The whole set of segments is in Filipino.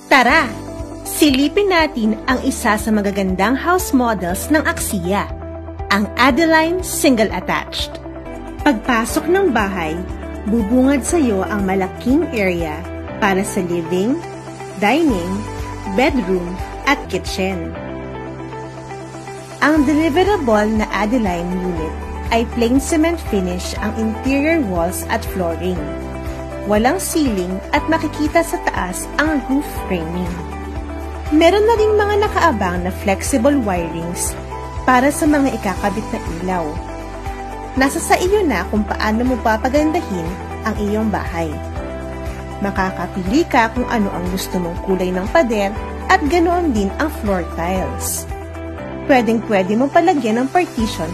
Tara, silipin natin ang isa sa magagandang house models ng Axia, ang Adeline Single Attached. Pagpasok ng bahay, bubungad sa iyo ang malaking area para sa living, dining, bedroom, at kitchen. Ang deliverable na Adeline unit ay plain cement finish ang interior walls at flooring. Walang ceiling at makikita sa taas ang roof framing. Meron na ring mga nakaabang na flexible wirings para sa mga ikakabit na ilaw. Nasa sa iyo na kung paano mo papagandahin ang iyong bahay. Makakapili ka kung ano ang gusto mong kulay ng pader at ganoon din ang floor tiles. Pwedeng-pwede mo palagyan ng partition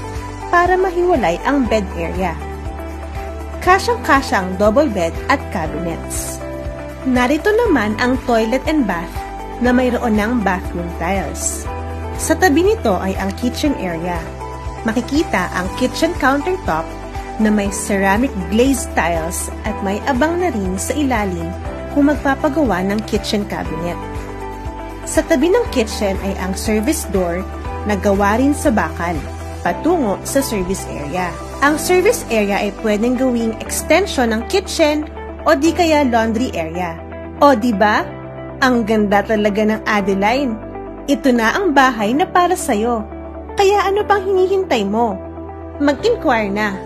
para mahiwalay ang bed area. Kasyang-kasyang double bed at cabinets. Narito naman ang toilet and bath na mayroon ng bathroom tiles. Sa tabi nito ay ang kitchen area. Makikita ang kitchen countertop na may ceramic glazed tiles at may abang na rin sa ilalim kung magpapagawa ng kitchen cabinet. Sa tabi ng kitchen ay ang service door na gawa rin sa bakal, patungo sa service area. Ang service area ay pwedeng gawing extension ng kitchen o di kaya laundry area. O di ba? Ang ganda talaga ng Adeline. Ito na ang bahay na para sa'yo. Kaya ano pang hinihintay mo? Mag-inquire na.